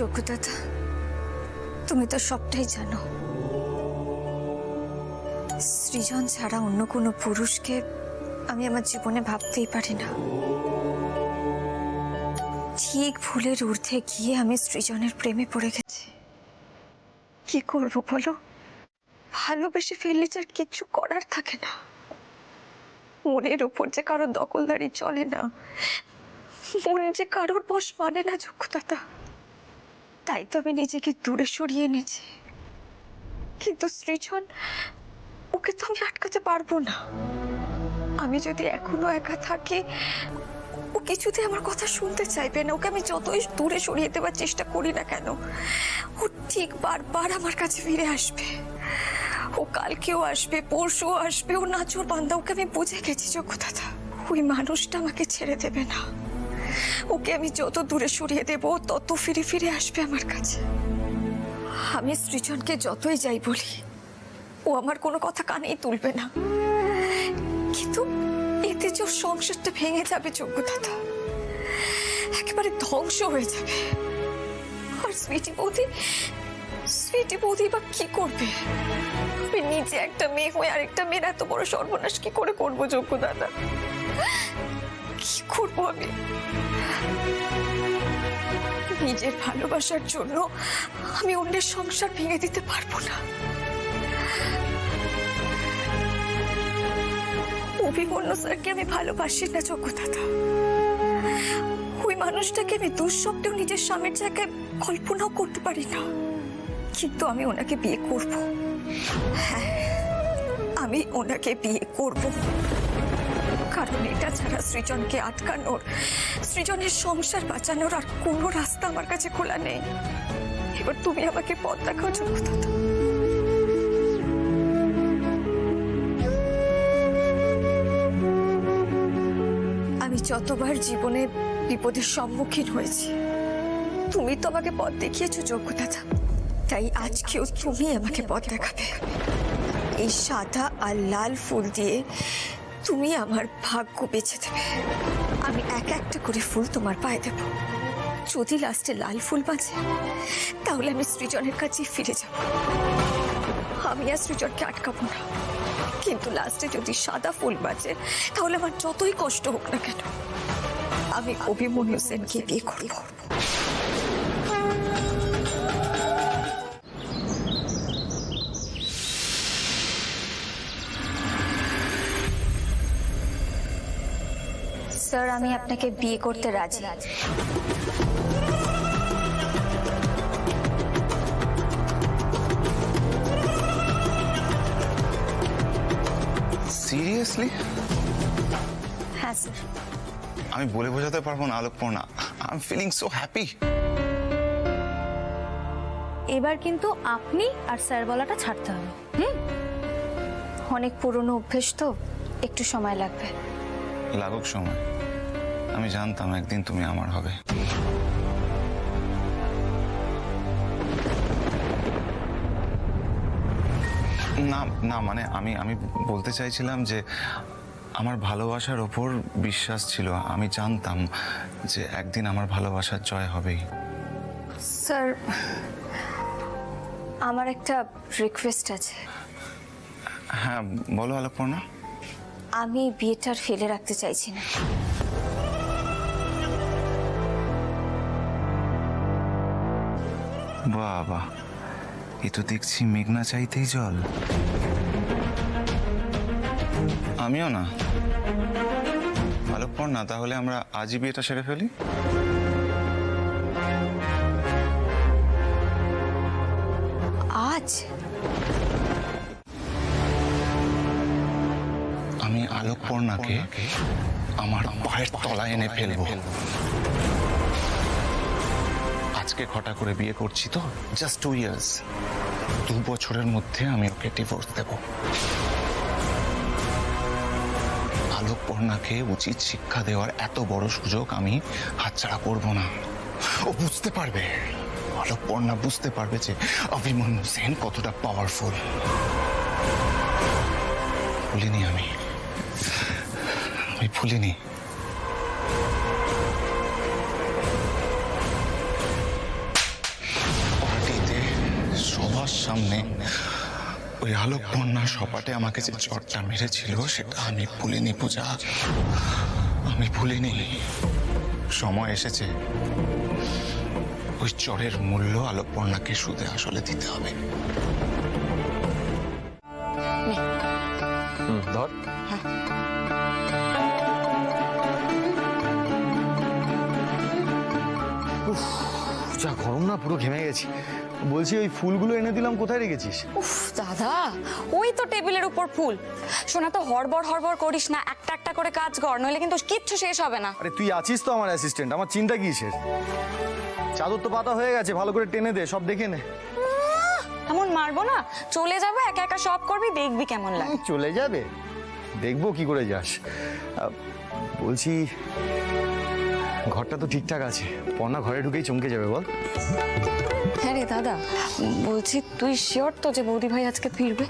যোগ্যতা তুমি তো সবটাই জানো। সৃজন ছাড়া অন্য কোনো পুরুষকে আমি আমার জীবনে ভাবতেই পারি না। ঠিক ভুলের ঊর্ধ্বে গিয়ে আমি সৃজনের প্রেমে পড়ে গেছি। কি করব বলো? ভালোবেসে ফেললে আর কিছু করার থাকে না। মনের উপর যে কারোর দখলদারি চলে না, মনে যে কারোর বশ মানে না যোগ্যতা। তাই তো আমি নিজেকে দূরে সরিয়ে নিয়েছি। কিন্তু সৃজন, ওকে তো আমি আটকাতে পারবো না। আমি যদি এখনো একা থাকি, ও কিছুতে আমার কথা শুনতে চাইবে না। ওকে আমি যতই দূরে সরিয়ে দেওয়ার চেষ্টা করি না কেন, ও ঠিক বারবার আমার কাছে ফিরে আসবে। ও কালকেও আসবে, পরশুও আসবে। ও নাচোর বান্দা, ওকে আমি বুঝে গেছি যোগ্যতা। ওই মানুষটা আমাকে ছেড়ে দেবে না। ওকে আমি যত দূরে সরিয়ে দেব, তত ফিরে ফিরে আসবে আমার কাছে। আমি সৃজনকে যতই যাই বলি, ও আমার কোনো কথা কানেই তুলবে না। কিন্তু এতে যে ওর সংসারটা ভেঙে যাবে যোগ্যতা, একেবারে ধ্বংস হয়ে যাবে। আর সুইটি বৌদি বা কি করবে? আমি নিজে একটা মেয়ে হয়ে আরেকটা মেয়ের এত বড় সর্বনাশ কি করে করবো যোগ্যতা? কি করবো আমি? নিজের ভালোবাসার জন্য আমি অন্যের সংসার ভেঙে দিতে পারবো না। অভিমন্যু স্যারকে আমি ভালোবাসি না যোগ্যতা। ওই মানুষটাকে আমি দুঃস্বপ্নেও নিজের স্বামীর জায়গায় কল্পনাও করতে পারি না। কিন্তু আমি ওনাকে বিয়ে করব। হ্যাঁ, আমি ওনাকে বিয়ে করব। কারণ এটা ছাড়া সৃজনকে আটকানোর, সৃজনের সংসার বাঁচানোর আর কোনো রাস্তা আমার কাছে খোলা নেই। এবার তুমি আমাকে পথ দেখাও যোগ্যতা। আমি যতবার জীবনে বিপদের সম্মুখীন হয়েছি, তুমি তো আমাকে পথ দেখিয়েছো যোগ্যতা। তাই আজকেও তুমি আমাকে পথ দেখাবে। এই সাদা আর লাল ফুল দিয়ে তুমি আমার ভাগ্য বেছে দেবে। আমি এক একটা করে ফুল তোমার পায়ে দেব। যদি লাস্টে লাল ফুল বাঁচে, তাহলে আমি সৃজনের কাছে ফিরে যাব। আমি আর সৃজনকে আটকাবো না। কিন্তু লাস্টে যদি সাদা ফুল বাঁচে, তাহলে আমার যতই কষ্ট হোক না কেন, আমি অভিমন্যু সেনকে বিয়ে করব। স্যার, আমি আপনাকে বিয়ে করতে রাজি। সিরিয়াসলি? হ্যাঁ স্যার। আমি বলে বোঝাতে পারবো না Alokpurna. I am feeling so happy. এবার কিন্তু আপনি আর স্যার বলাটা ছাড়তে হবে। অনেক পুরনো অভ্যেস তো, একটু সময় লাগবে। লাগুক সময়। আমি জানতাম একদিন তুমি আমার হবে। না না, মানে আমি বলতে চাইছিলাম যে আমার ভালোবাসার ওপর বিশ্বাস ছিল। আমি জানতাম যে একদিন আমার ভালোবাসার জয় হবেই। স্যার, আমার একটা রিকোয়েস্ট আছে। হ্যাঁ বলো আলোকপূর্ণা। আমি বিয়েটার ফেলে রাখতে চাইছি না। বাবা, এ তো দেখছি মেঘনা চাইতেই জল। আমিও না। আলোকপূর্ণা, তাহলে আমরা আজই বিয়েটা সেরে ফেলি। আজ? আমি আলোকপূর্ণাকে আমার পায়ের তলায় এনে ফেলবো। আজকে ঘটা করে বিয়ে করছি তো, জাস্ট 2 ইয়ার্স। 2 বছরের মধ্যে আমি ওকে ডিভোর্স দেব। আলোকপূর্ণাকে উচিত শিক্ষা দেওয়ার এত বড় সুযোগ আমি হাতছাড়া করব না। ও বুঝতে পারবে, আলোকপূর্ণা বুঝতে পারবে যে অভিমন্যু সেন কতটা পাওয়ারফুল। ভুলিনি আমি ভুলিনি। সামনে ওই আলোকবন্যার সপাটে আমাকে যে চটটা মেরেছিল সেটা আমি ভুলিনি পূজা, আমি ভুলিনি। সময় এসেছে ওই চরের মূল্য আলোকবন্যাকে সুদে আসলে দিতে হবে। ধর। উফ, যা গরম না, পুরো ঘেমে গেছি। বলছি ওই ফুলগুলো এনে দিলাম, কোথায় রেখেছিস? উফ দাদা, ওই তো টেবিলের উপর ফুল। শোনা, তো হড়বড় হড়বড় করিস না, একটা একটা করে কাজ কর, নইলে কিন্তু কিচ্ছু শেষ হবে না। আরে তুই আছিস তো আমার অ্যাসিস্ট্যান্ট, আমার চিন্তা কিসের? চাদর তো পাতা হয়ে গেছে, ভালো করে টেনে দে, সব দেখে নে। এমন মারবো না, চলে যাবে, একা একা সব করবি, দেখবি কেমন লাগে। চলে যাবে, দেখবো কি করে যাস। বলছি ঘরটা তো ঠিকঠাক আছে, পর্ণা ঘরে ঢুকেই চমকে যাবে বল। হ্যাঁ রে দাদা, বলছি তুই শিওর তো যে বৌদি ভাই আজকে ফিরবে?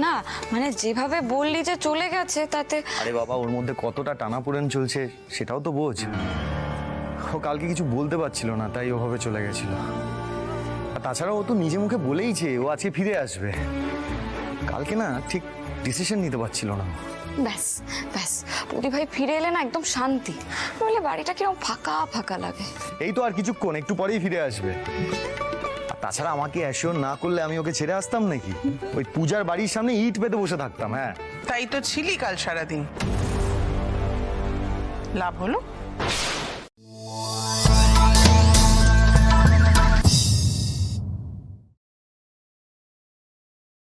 না মানে যেভাবে বললি যে চলে গেছে তাতে। আরে বাবা, ওর মধ্যে কতটা টানাপোড়েন চলছে সেটাও তো বোঝ। ও কালকে কিছু বলতে পারছিল না, তাই ওভাবে চলে গেছিল। আর তাছাড়া ও তো নিজে মুখে বলেইছে ও আজকে ফিরে আসবে। কালকে না ঠিক ডিসিশন নিতে পারছিল না। ব্যাস ব্যাস, বৌদি ভাই ফিরে এলে না একদম শান্তি, নইলে বাড়িটা কিরকম ফাঁকা ফাঁকা লাগে। এই তো আর কিছুক্ষণ, একটু পরেই ফিরে আসবে। আর তাছাড়া আমাকে অ্যাসিওর না করলে আমি ওকে ছেড়ে আসতাম নাকি? ওই পূজার বাড়ির সামনে ইট পেতে বসে থাকতাম। হ্যাঁ, তাই তো ছিলি কাল সারাদিন। লাভ হলো?